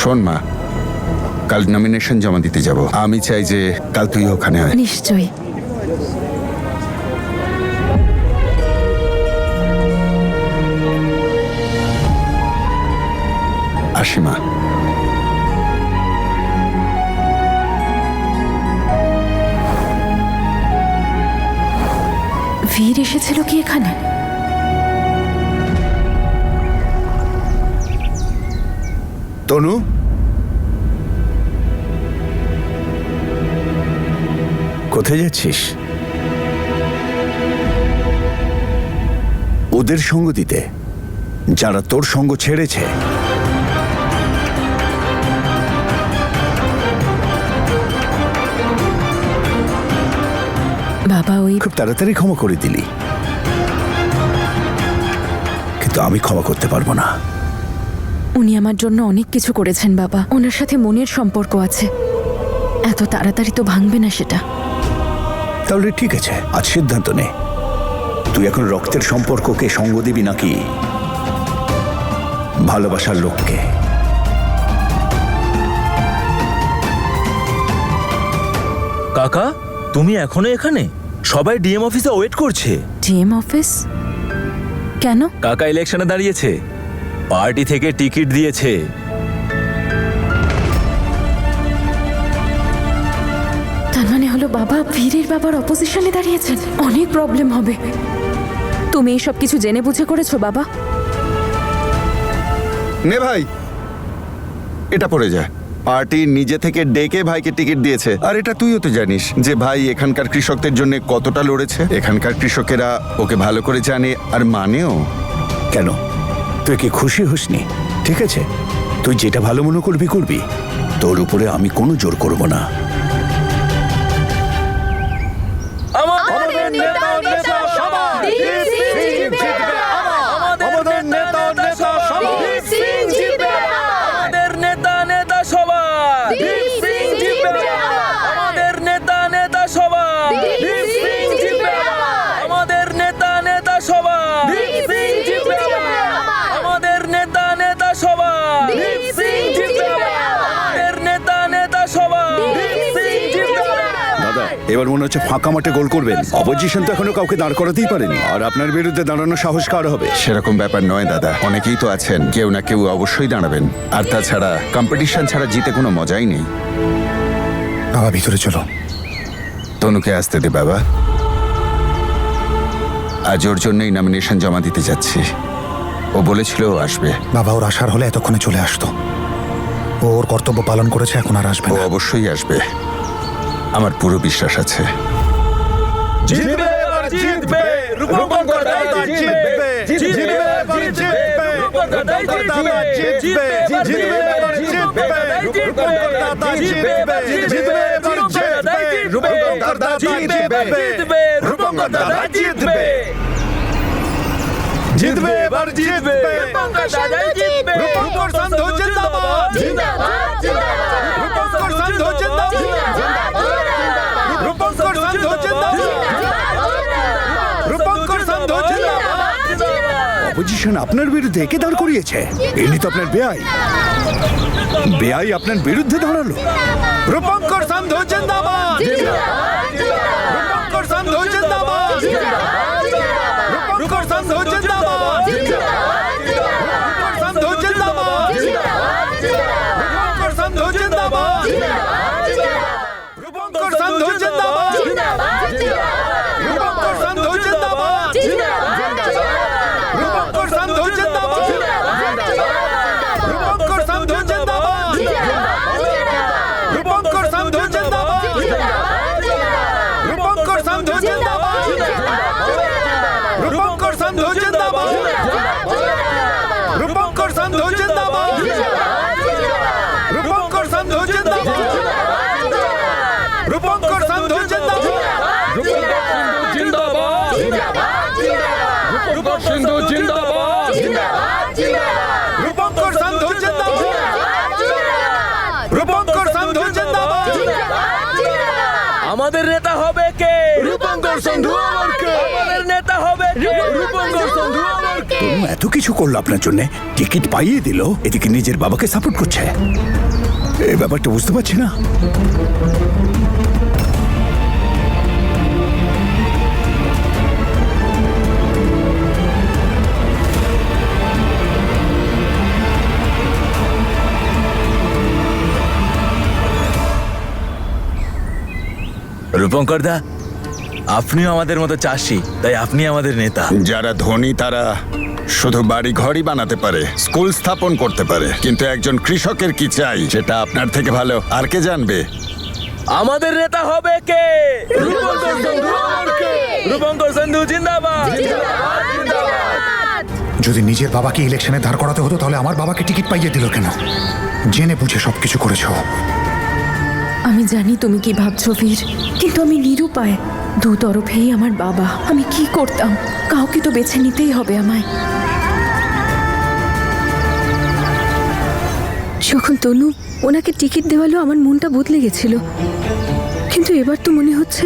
শোন মা, কাল নমিনেশন জমা দিতে যাব। আমি চাই যে কাল তুই ওখানে আয়। নিশ্চয়ই। আসি মা। বীর এসেছিল কি এখানে? তনু, কোথায় যাচ্ছিস? ওদের সঙ্গ দিতে, যারা তোর সঙ্গ ছেড়েছে। বাবা ওই খুব তাড়াতাড়ি ক্ষমা করে দিলি, কিন্তু আমি ক্ষমা করতে পারবো না। উনি আমার জন্য অনেক কিছু করেছেন বাবা। ওনার সাথে মনের সম্পর্ক আছে, এত তাড়াতাড়ি তো ভাঙবে না সেটা। তাহলে ঠিক আছে, আজ সিদ্ধান্ত নে, তুই এখন রক্তের সম্পর্ককে সঙ্গ দিবি নাকি ভালোবাসার লোককে? কাকা, তুমি এখনো এখানে? সবাই ডিএম অফিসে ওয়েট করছে। ডিএম অফিস কেন? কাকা ইলেকশনে দাঁড়িয়েছে, পার্টি থেকে টিকিট দিয়েছে। তার মানে হলো বাবা বীরের বাবার অপোজিশনে দাঁড়িয়েছেন। অনেক প্রবলেম হবে। তুমি এই সব কিছু জেনে বুঝে করেছো বাবা? নে ভাই, এটা পড়ে যা। পার্টি নিজে থেকে ডেকে ভাইকে টিকিট দিয়েছে। আর এটা তুইও তো জানিস যে ভাই এখানকার কৃষকদের জন্য কতটা লড়েছে। এখানকার কৃষকেরা ওকে ভালো করে জানে আর মানেও। কেন, তুই কি খুশি হসনি? ঠিক আছে, তুই যেটা ভালো মনে করবি করবি, তোর উপরে আমি কোনো জোর করব না। আমাদের নেতা নেতা সবাই আমাদের নেতা নেতা সবাই আমাদের নেতা নেতা সবাই আমাদের নেতা নেতা সবাই আমাদের নেতা নেতা সবাই আমাদের নেতা নেতা সবাই আমাদের নেতা নেতা সবাই। দাদা, এবার মনে হচ্ছে ফাঁকা মাঠে গোল করবেন। অপোজিশন তো এখনো কাউকে দাঁড় করাতেই পারেনি, আর আপনার বিরুদ্ধে দাঁড়ানোর সাহস কার হবে? সেরকম ব্যাপার নয় দাদা, অনেকেই তো আছেন, কেউ না কেউ অবশ্যই দাঁড়াবেন। আর তাছাড়া কম্পিটিশন ছাড়া জিতে কোনো মজাই নেই। বাবা ভিতরে চলো। তনুকে আসতে দে বাবা, আজ ওর জন্যই নমিনেশন জমা দিতে যাচ্ছি। ও বলেছিল ও আসবে। বাবা ওর আসার হলে এতক্ষণে চলে আসতো। ও ওর কর্তব্য পালন করেছে, এখন আর আসবে ও না। অবশ্যই আসবে, আমার পুরো বিশ্বাস আছে। জিতবে এবার জিতবে, রূপঙ্কর দাদা জিতবে, জিতবে এবার জিতবে, রূপঙ্কর দাদা জিতবে, জিতবে এবার জিতবে, রূপঙ্কর দাদা জিতবে, জিতবে এবার জিতবে, রূপঙ্কর দাদা জিতবে, জিতবে রূপঙ্কর দাদা জিতবে, জিতবে এবার জিতবে, রূপঙ্কর দাদা জিতবে, রূপঙ্কর সন্ধু জিন্দাবাদ, জিন্দাবাদ জিন্দাবাদ, রূপঙ্কর সন্ধু জিন্দাবাদ, রূপঙ্কর সন্ধু জিন্দাবাদ। অপোজিশন আপনার বিরুদ্ধে একে দাঁড় করিয়েছে। এমনি তো আপনার বেআই, বেআই আপনার বিরুদ্ধে দাঁড়ালো। রূপঙ্কর সন্ধু জিন্দাবাদ, রূপঙ্কর সন্ধু জিন্দাবাদ, রূপঙ্কর সন্ধু জিন্দাবাদ, রূপঙ্কর সন্ধু জিন্দাবাদ, রূপঙ্কর সন্ধু জিন্দাবাদ, রূপঙ্কর সন্ধু জিন্দাবাদ, রূপঙ্কর সন্ধু জিন্দাবাদ, রূপঙ্কর সন্ধু জিন্দাবাদ, রূপঙ্কর সন্ধু জিন্দাবাদ, রূপঙ্কর সন্ধু জিন্দাবাদ, রূপঙ্কর সন্ধু জিন্দাবাদ, রূপঙ্কর সন্ধু জিন্দাবাদ, রূপঙ্কর সন্ধু জিন্দাবাদ, রূপঙ্কর সন্ধু জিন্দাবাদ, রূপঙ্কর সন্ধু জিন্দাবাদ, রূপঙ্কর সিন্ধু জিন্দাবাদ, রূপঙ্কর সন্ধু জিন্দাবাদ, রূপঙ্কর সন্ধু জিন্দাবাদ। আমাদের নেতা হবে কে? রূপঙ্কর সন্ধু। আমাদের নেতা হবে কে? রূপঙ্কর সন্ধু। তনু এত কিছু করলো আপনার জন্য, টিকিট পাইয়ে দিল, এদিকে নিজের বাবাকে সাপোর্ট করছে। এই ব্যাপারটা বুঝতে পারছি না। রূপঙ্কর দা, আপনিও আমাদের মতো চাষি, তাই আপনি আমাদের নেতা। যারা ধনী তারা শুধু বাড়ি ঘরই বানাতে পারে, স্কুল স্থাপন করতে পারে, কিন্তু একজন কৃষকের কি চাই সেটা আপনার থেকে ভালো আর কে জানবে? আমাদের নেতা হবে কে? রূপঙ্কর সন্ধু জিন্দাবাদ। যদি নিজের বাবাকে ইলেকশনে দাঁড় করাতে হতো তাহলে আমার বাবাকে টিকিট পাইয়ে দিল কেন? জেনে বুঝে সবকিছু করেছো। আমি জানি তুমি কি ভাবছো বীর, কিন্তু আমি নিরুপায়। দু তরফেই আমার বাবা। আমি কি করতাম? কাউকে তো বেছে নিতেই হবে আমায়। যখন তনু ওনাকে টিকিট দেওয়ালো আমার মনটা বদলে গেছিল, কিন্তু এবার তো মনে হচ্ছে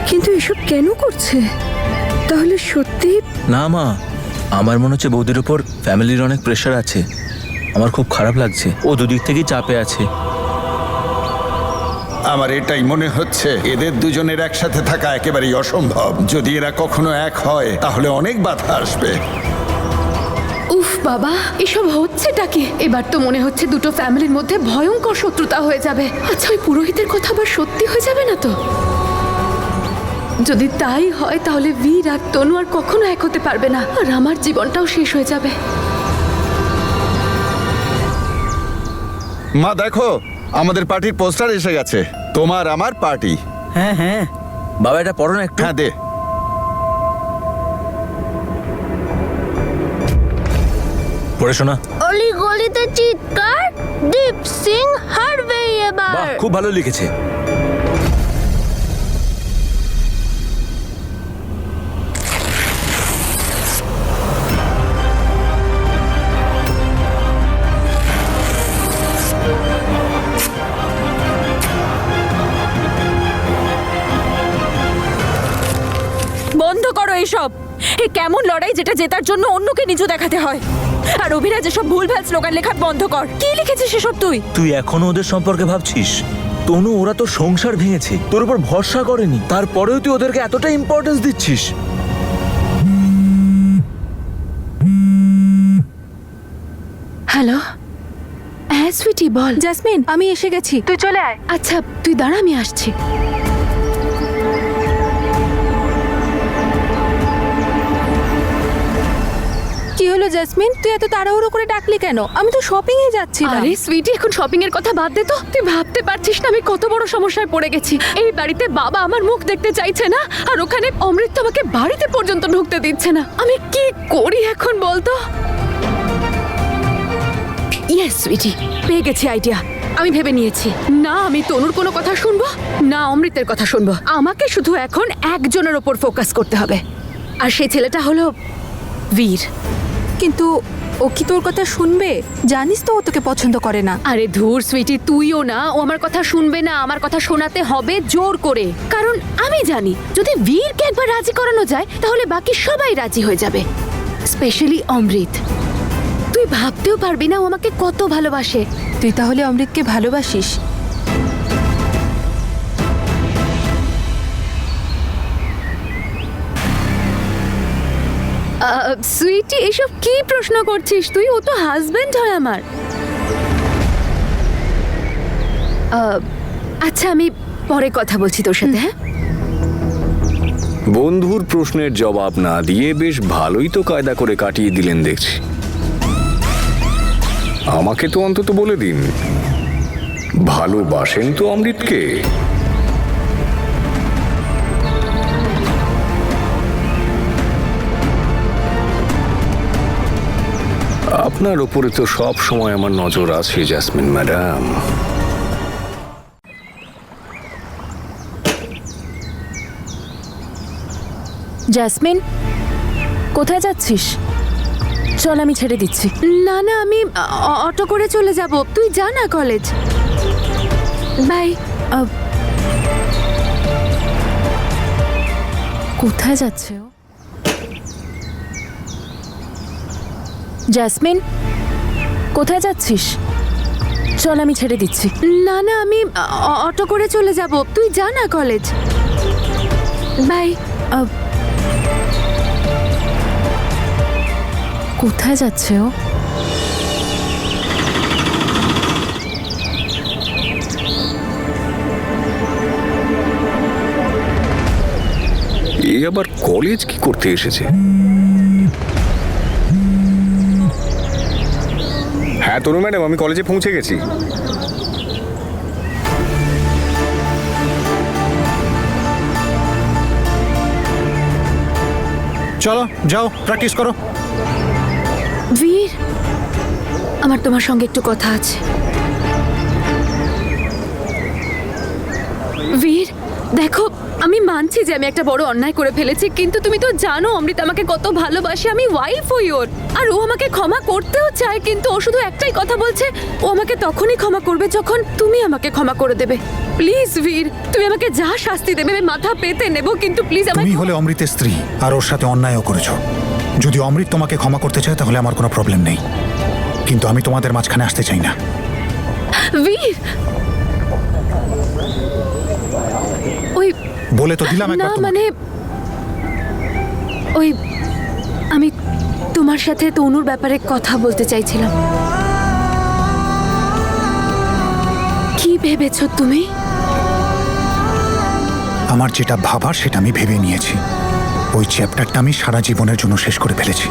কিন্তু এসব কেন করছে? তাহলে সত্যি না মা, আমার মনে হচ্ছে বৌদির উপর ফ্যামিলির অনেক প্রেশার আছে। আমার খুব খারাপ লাগছে, ও দুদিক থেকেই চাপে আছে। আমার এটাই মনে হচ্ছে, এদের দুজনের একসাথে থাকা একেবারেই অসম্ভব। যদি এরা কখনো এক হয় তাহলে অনেক বাধা আসবে। উফ বাবা, এসব হচ্ছেটা কি? এবার তো মনে হচ্ছে দুটো ফ্যামিলির মধ্যে ভয়ঙ্কর শত্রুতা হয়ে যাবে। আচ্ছা, ওই পুরোহিতের কথা আবার সত্যি হয়ে যাবে না তো? যদি তাই হয় তাহলে বীর আর তনু আর কখনো এক হতে পারবে না, আর আমার জীবনটাও শেষ হয়ে যাবে। মা দেখো, আমাদের পার্টির পোস্টার এসে গেছে। তোমার আমার পার্টি। হ্যাঁ হ্যাঁ বাবা, এটা পড়ো না একটু। হ্যাঁ দে। পড়ে শোনা। অলি গলিতে চিৎকার, দীপ সিং হারবে এবার। বাহ, খুব ভালো লিখেছে। বন্ধ করো এসব। এ কেমন লড়াই যেটা জেতার জন্য অন্যকে নিচু দেখাতে হয়? আর অভিরাজ এসব ভুলভাল স্লোগান লেখা বন্ধ কর। কি লিখেছিস এসব তুই? তুই এখনো ওদের সম্পর্কে ভাবছিস? তনু, ওরা তো সংসার ভেঙেছে, তোর উপর ভরসা করেনি, তারপরেও তুই ওদেরকে এতটা ইম্পর্টেন্স দিচ্ছিস। হ্যালো, হ্যাঁ সুইটি বল। জাসমিন, আমি এসে গেছি, তুই চলে আয়। আচ্ছা তুই দাঁড়া, আমি আসছি। কি হলো জাসমিন, তুই এত তাড়াহুড়ো করে ডাকলি কেন? আমি তো শপিং এ যাচ্ছিলাম। আরে সুইটি, এখন শপিং এর কথা বাদ দে তো। তুই ভাবতে পারছিস না আমি কত বড় সমস্যায় পড়ে গেছি। এই বাড়িতে বাবা আমার মুখ দেখতে চাইছে না, আর ওখানে অমৃত তো আমাকে বাড়িতে পর্যন্ত ঢুকতে দিচ্ছে না। আমি কি করি এখন বলতো? ইয়েস সুইটি, পেয়ে গেছি আইডিয়া। আমি ভেবে নিয়েছি, না আমি তনুর কোনো কথা শুনবো না অমৃতের কথা শুনবো। আমাকে শুধু এখন একজনের ওপর ফোকাস করতে হবে, আর সেই ছেলেটা হলো বীর। কিন্তু ও কি তোর কথা শুনবে? জানিস তো ও তোকে পছন্দ করে না। আরে ধুর সুইটি, তুইও না। ও আমার কথা শুনবে না, আমার কথা শোনাতে হবে জোর করে। কারণ আমি জানি যদি বীরকে একবার রাজি করানো যায় তাহলে বাকি সবাই রাজি হয়ে যাবে, স্পেশালি অমৃত। তুই ভাবতেও পারবি না ও আমাকে কত ভালোবাসে। তুই তাহলে অমৃতকে ভালোবাসিস? সুইটি, এসব কি প্রশ্ন করছিস তুই? ও তো হাজবেন্ড হয় আমার। আচ্ছা, আমি পরে কথা বলছি তোর সাথে। হ্যাঁ, বন্ধুর প্রশ্নের জবাব না দিয়ে বেশ ভালোই তো কায়দা করে কাটিয়ে দিলেন দেখছি। আমাকে তো অন্তত বলে দিন, ভালোবাসেন তো অমৃতকে? আপনার ওপরে তো সব সময় আমার নজর আছে জাসমিন ম্যাডাম। জাসমিন, কোথায় যাচ্ছিস? চল, আমি ছেড়ে দিচ্ছি। না না, আমি অটো করে চলে যাব। তুই যা না কলেজ। বাই। কোথায় যাচ্ছে ও? জ্যাসমিন, কোথায় যাচ্ছিস? চল, আমি ছেড়ে দিচ্ছি। না না, আমি অটো করে চলে যাব, তুই যা না কলেজ। বাই। কোথায় যাচ্ছে ও? এ আবার কলেজ কি করতে এসেছে? হ্যাঁ তনু ম্যাডাম, আমি কলেজে পৌঁছে গেছি। চলো যাও, প্র্যাকটিস করো। বীর, আমার তোমার সঙ্গে একটু কথা আছে। বীর দেখো, আমি মানছি যে আমি একটা বড় অন্যায় করে ফেলেছি, কিন্তু তুমি তো জানো অমৃত আমাকে কত ভালোবাসে। আমি ওয়াইফ হই ওর, আর ও আমাকে ক্ষমা করতেও চায়, কিন্তু ও শুধু একটাই কথা বলছে, ও আমাকে তখনই ক্ষমা করবে যখন তুমি আমাকে ক্ষমা করে দেবে। প্লিজ বীর, তুমি আমাকে যা শাস্তি দেবে আমি মাথা পেতে নেব, কিন্তু প্লিজ তুমি আমাকে। হলে অমৃতের স্ত্রী, আর ওর সাথে অন্যায়ও করেছো। যদি অমৃত তোমাকে ক্ষমা করতে চায় তাহলে আমার কোনো প্রবলেম নেই, কিন্তু আমি তোমাদের মাঝখানে আসতে চাই না। বীর, ওই বলে তো দিলাম না একবার তোমাকে। মানে ওই আমি তোমার সাথে তনুর ব্যাপারে কথা বলতে চাইছিলাম। কি ভেবেছো তুমি? আমার যেটা ভাবার সেটা আমি ভেবে নিয়েছি। ওই চ্যাপ্টারটা আমি সারা জীবনের জন্য শেষ করে ফেলেছি।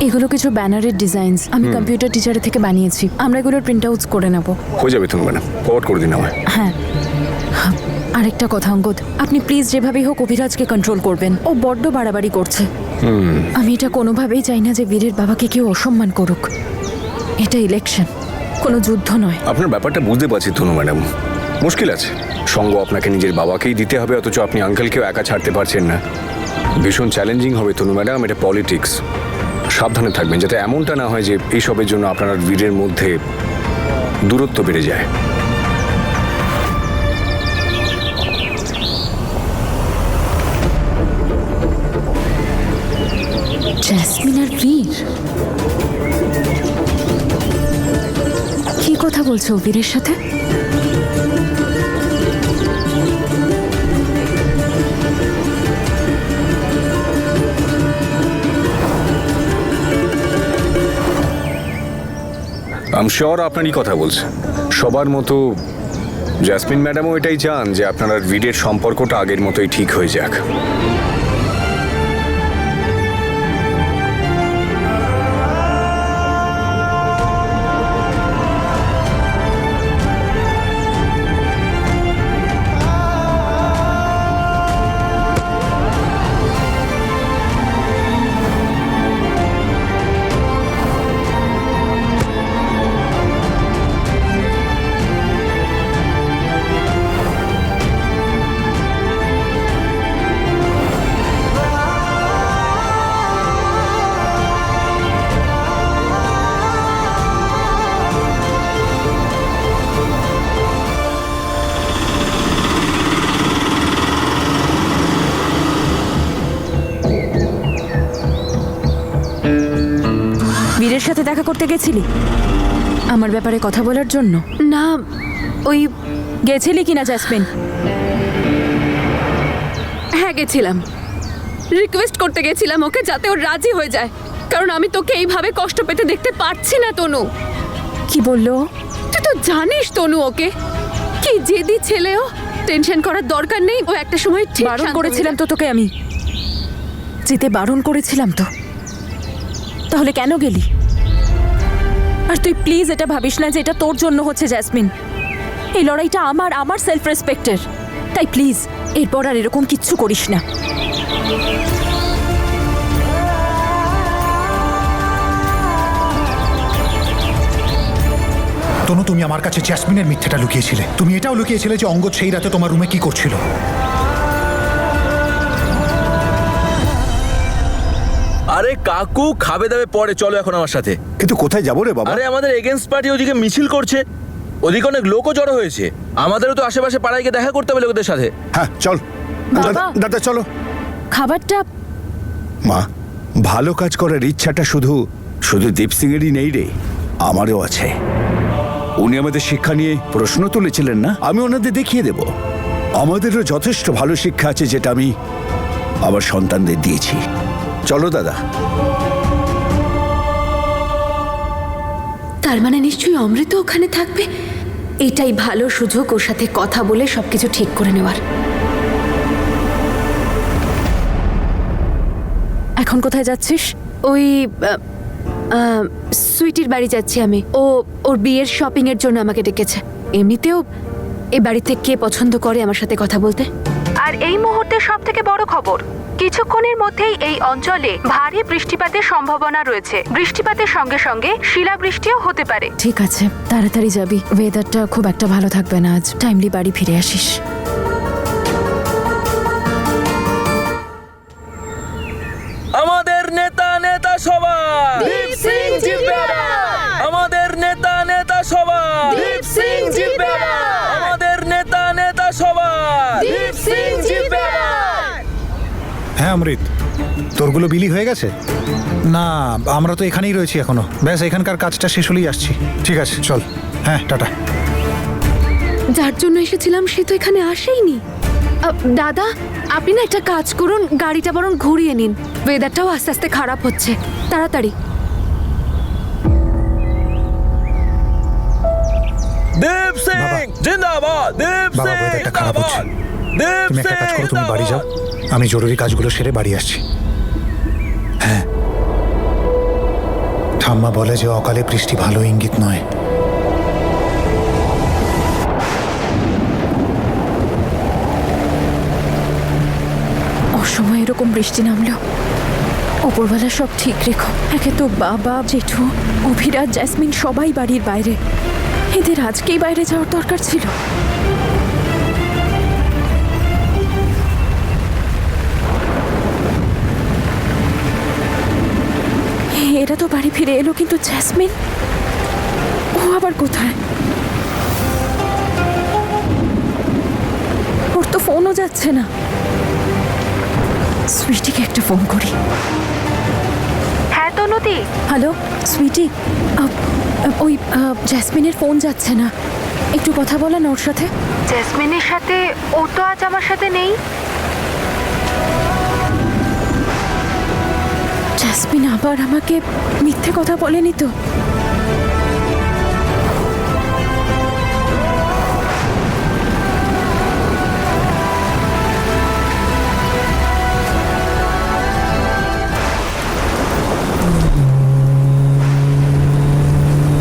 এগুলো কিছু ব্যানারের ডিজাইনস আমি কম্পিউটার টিচারের থেকে বানিয়েছি। আমরা এগুলোর প্রিন্ট আউটস করে নেব। হয়ে যাবে তনু ম্যাডাম, ফরওয়ার্ড করে দিন আমায়। হ্যাঁ, আরেকটা কথা অঙ্গদ, আপনি প্লিজ যেভাবেই হোক অভিরাজকে কন্ট্রোল করবেন। ও বড্ড বাড়াবাড়ি করছে। আমি এটা কোনোভাবেই চাই না যে বীরের বাবাকে কেউ অসম্মান করুক। এটা ইলেকশন, কোনো যুদ্ধ নয়। আপনার ব্যাপারটা বুঝতে পারছি তনু ম্যাডাম, মুশকিল আছে। সঙ্গ আপনাকে নিজের বাবাকেই দিতে হবে, অথচ আপনি আঙ্কেলকেও একা ছাড়তে পারছেন না। ভীষণ চ্যালেঞ্জিং হবে তনু ম্যাডাম, এটা পলিটিক্স। সাবধানে থাকবেন যাতে এমনটা না হয় যে এইসবের জন্য আপনার আর বীরের মধ্যে দূরত্ব বেড়ে যায়। জ্যাসমিন আর বীর কি কথা বলছো বীরের সাথে? আম শিওর আপনারই কথা বলছে। সবার মতো জ্যাসমিন ম্যাডামও এটাই চান যে আপনার আর বীরের সম্পর্কটা আগের মতোই ঠিক হয়ে যাক। বীরের সাথে দেখা করতে গেছিলি আমার ব্যাপারে কথা বলার জন্য? না, ওই গেছিলি কিনা জ্যাসমিন? হ্যাঁ গেছিলাম। রিকোয়েস্ট করতে গেছিলাম ওকে যাতে ও রাজি হয়ে যায়, কারণ আমি তোকে এইভাবে কষ্ট পেতে দেখতে পারছি না তনু। কি বললো? তুই তো জানিস তনু ওকে কি জেদি ছেলেও। টেনশন করার দরকার নেই, ও একটা সময় ঠিক বারণ শান্ত হয়ে করেছিলাম যাবে। তো তোকে আমি, যেতে বারণ করেছিলাম তো, তাহলে কেন গেলি? আর তুই প্লিজ এটা ভাবিস না যে এটা তোর জন্য হচ্ছে জ্যাসমিন। এই লড়াইটা আমার সেলফ রেসপেক্টের। তাই প্লিজ এরপর আর এরকম কিচ্ছু করিস না। তনু, তুমি আমার কাছে জ্যাসমিনের মিথ্যেটা লুকিয়েছিলে। তুমি এটাও লুকিয়েছিলে যে অঙ্গদ সেই রাতে তোমার রুমে কি করছিল। আরে কাকু, খাবে দাবে পরে, চলো এখন আমার সাথে। কিন্তু কোথায় যাবো রে বাবা? আরে আমাদের এগেনস্ট পার্টি ওদিকে মিছিল করছে, ওদিকে অনেক লোকও জড়ো হয়েছে। আমাদেরও তো আশেপাশে পাড়ায় গিয়ে দেখা করতে হবে লোকদের সাথে। হ্যাঁ চল বাবা। দাদা চলো। খাবারটা মা, ভালো কাজ করার ইচ্ছাটা শুধু শুধু দীপ সিং এরই নেই রে, আমারও আছে। উনি আমাদের শিক্ষা নিয়ে প্রশ্ন তুলেছিলেন না, আমি ওনাদের দেখিয়ে দেব। আমাদেরও যথেষ্ট ভালো শিক্ষা আছে, যেটা আমি আমার সন্তানদের দিয়েছি। চলো দাদা। তার মানে নিশ্চয়ই অমৃত ওখানে থাকবে। এটাই ভালো সুযোগ ওর সাথে কথা বলে সবকিছু ঠিক করে নেওয়ার। এখন কোথায় যাচ্ছিস? ওই সুইটির বাড়ি যাচ্ছি আমি। ওর বিয়ের শপিং এর জন্য আমাকে ডেকেছে। এমনিতেও এই বাড়িতে কে পছন্দ করে আমার সাথে কথা বলতে। আর এই মুহূর্তে সব থেকে বড় খবর, কিছুক্ষণের মধ্যেই এই অঞ্চলে ভারী বৃষ্টিপাতের সম্ভাবনা রয়েছে। বৃষ্টিপাতের সঙ্গে সঙ্গে শিলাবৃষ্টিও হতে পারে। ঠিক আছে, তাড়াতাড়ি যাবি। ওয়েদারটা খুব একটা ভালো থাকবে না আজ। টাইমলি বাড়ি ফিরে আসিস। আমাদের নেতা সভা দীপ সিং জিতবে। আমাদের নেতা সভা দীপ সিং জিতবে। আমাদের নেতা সভা দীপ সিং জিতবে। হ্যাঁ অমৃত, তোরগুলো বিলি হয়ে গেছে? না, আমরা তো এখানেই রয়েছি এখনো। ব্যাস এখানকার কাজটা শেষ হলেই আসছি। ঠিক আছে, চল। হ্যাঁ, টাটা। যার জন্য এসেছিলাম সে তো এখানে আসেইনি। দাদা, আপনি না একটা কাজ করুন, গাড়িটা বরং ঘুরিয়ে নিন। ওয়েদারটাও আস্তে আস্তে খারাপ হচ্ছে। তাড়াতাড়ি। দীপ সিং জিন্দাবাদ। দীপ বাবা, সিং weatherটা খারাপ হচ্ছে। জিন্দাবাদ। দীপ তুমি একটা কাজ করো, তুমি বাড়ি যাও। জিন্দাবাদ। আমি জরুরি কাজগুলো সেরে বাড়ি আসছি। হ্যাঁ, ঠাম্মা বলে যে অকালে বৃষ্টি ভালো ইঙ্গিত নয়। অসময়ে এরকম বৃষ্টি নামলো। ওপরবেলা সব ঠিক রেখো। একে তো বাবা, জেঠু, অভিরাজ, জ্যাসমিন সবাই বাড়ির বাইরে। এদের আজকেই বাইরে যাওয়ার দরকার ছিল। এরা তো বাড়ি ফিরে এলো, কিন্তু জ্যাসমিন, ও আবার কোথায়? ওর তো ফোনও যাচ্ছে না। সুইটিকে একটা ফোন করি। হ্যাঁ তনুতি। হ্যালো সুইটি, ওই জ্যাসমিনের ফোন যাচ্ছে না। একটু কথা বলেন ওর সাথে। জেসমিনের সাথে? ও তো আজ আমার সাথে নেই। জ্যাসমিন আবার আমাকে মিথ্যে কথা বলেনি তো?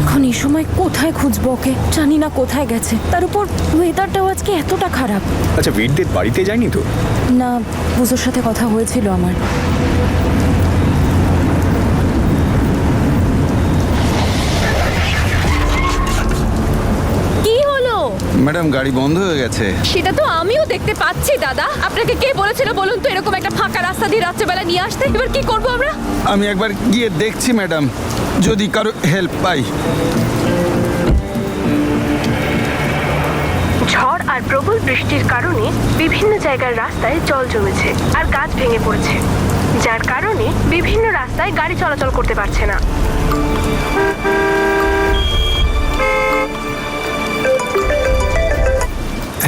এখন এই সময় কোথায় খুঁজবো ওকে? জানি না কোথায় গেছে। তার উপর ওয়েদারটাও আজকে এতটা খারাপ। আচ্ছা, বীরদের বাড়িতে যায়নি তো? না, পুজোর সাথে কথা হয়েছিল আমার। কি হলো? ম্যাডাম, গাড়ি বন্ধ হয়ে গেছে। সেটা তো আমিও দেখতে পাচ্ছি দাদা। আপনাকে কে বলেছিল বলুন তো এরকম একটা ফাঁকা রাস্তা দিয়ে রাত্রেবেলা নিয়ে আসতে? এবার কি করবো আমরা? আমি একবার গিয়ে দেখছি ম্যাডাম, যদি কারো হেল্প পাই। ঝড় আর প্রবল বৃষ্টির কারণে বিভিন্ন জায়গার রাস্তায় জল জমেছে আর গাছ ভেঙে পড়েছে, যার কারণে বিভিন্ন রাস্তায় গাড়ি চলাচল করতে পারছে না।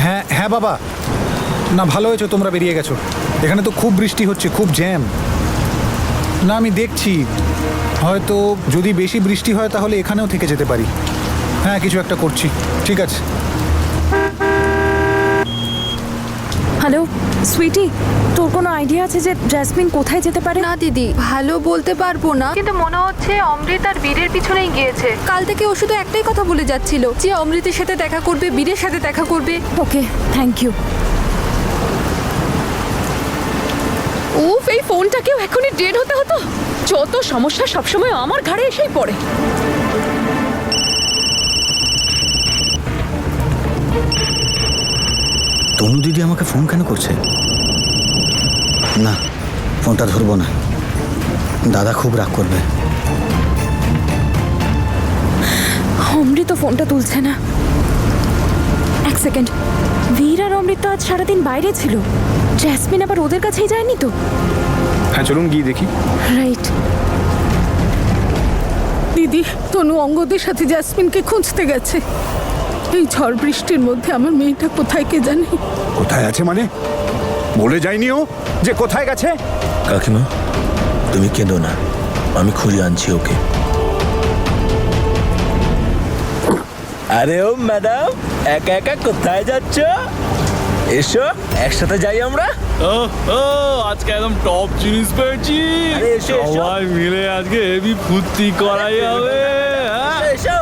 হ্যাঁ হ্যাঁ বাবা, না ভালো হয়েছে তোমরা বেরিয়ে গেছো। এখানে তো খুব বৃষ্টি হচ্ছে, খুব জ্যাম। না, আমি দেখছি, হয়তো যদি বেশি বৃষ্টি হয় তাহলে এখানেও থেকে যেতে পারি। হ্যাঁ, কিছু একটা করছি। ঠিক আছে। হ্যালো সুইটি, তোর কোনো আইডিয়া আছে যে জ্যাসমিন কোথায় যেতে পারে? না দিদি, ভালো বলতে পারবো না, কিন্তু মনে হচ্ছে অমৃত আর বীরের পিছনেই গিয়েছে। কাল থেকে ও শুধু একটাই কথা বলে যাচ্ছিল যে অমৃতের সাথে দেখা করবে, বীরের সাথে দেখা করবে। ওকে, থ্যাংক ইউ। উফ, এই ফোনটাকেও এখনই ডেড হতে হতো। যত সমস্যা সবসময় আমার ঘাড়ে এসেই পড়ে। তনু দিদি আমাকে ফোন কেন করছে? না, ফোনটা ধরবো না, দাদা খুব রাগ করবে। অমৃত ফোনটা তুলছে না। এক সেকেন্ড, বীর আর অমৃত আজ সারাদিন বাইরে ছিল। জ্যাসমিন আবার ওদের কাছেই যায়নি তো? হ্যাঁ, চলুন গিয়ে দেখি। রাইট। দিদি, তনু অঙ্গদের সাথে জ্যাসমিনকে খুঁজতে গেছে। এই ঝড় বৃষ্টির মধ্যে আমার মেয়েটা কোথায় কে জানে। কোথায় আছে মানে? বলে যায়নি ও যে কোথায় গেছে? কাকিমা তুমি কেঁদো না, আমি খুঁজে আনছি ওকে। আরে ও ম্যাডাম, একা একা কোথায় যাচ্ছ? এসো একসাথে যাই আমরা। ও আজকে একদম টপ জিনিস পেয়েছি। আরে এসো, এসো। সবাই মিলে আজকে হেভি ফুর্তি করা যাবে। হ্যাঁ? এসো।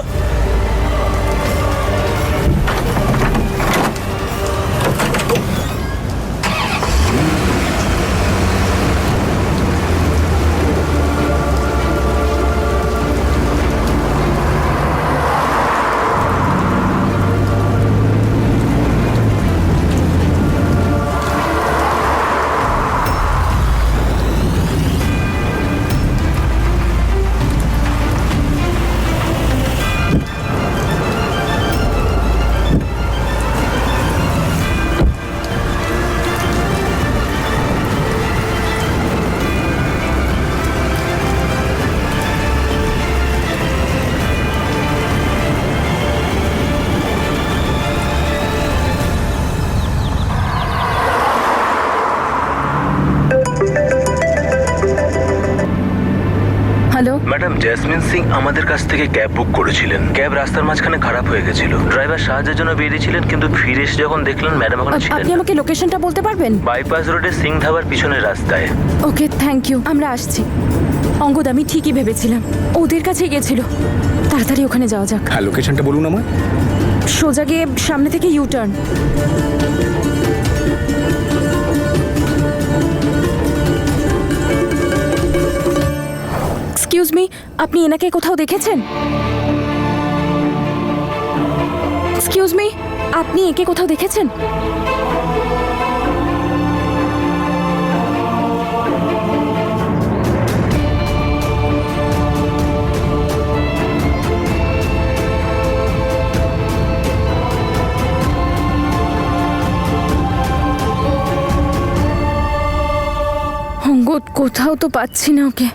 হ্যালো, ম্যাডাম, জেসমিন সিং আমাদের কাছ থেকে ক্যাব বুক করেছিলেন। ক্যাব রাস্তার মাঝখানে খারাপ হয়ে গেছিল। ড্রাইভার সাহায্যের জন্য বেরিয়েছিলেন, কিন্তু ফিরে এসে যখন দেখলেন ম্যাডাম ওখানে ছিলেন আপনি না। আমাকে লোকেশনটা বলতে পারবেন? বাইপাস রোডে সিং ধাবার পিছনের রাস্তায়। ওকে, থ্যাংক ইউ, আমরা আসছি। অঙ্গদ, আমি ঠিকই ভেবেছিলাম ওদের কাছে গেছিল। তাড়াতাড়ি ওখানে যাওয়া যাক। হ্যাঁ, লোকেশনটা বলুন আমায়। সোজা গিয়ে সামনে থেকে ইউ টার্ন। এক্সকিউজ মি, আপনি এনাকে কোথাও দেখেছেন? এক্সকিউজ মি, আপনি একে কোথাও দেখেছেন? অঙ্গদ, কোথাও তো পাচ্ছি না ওকে।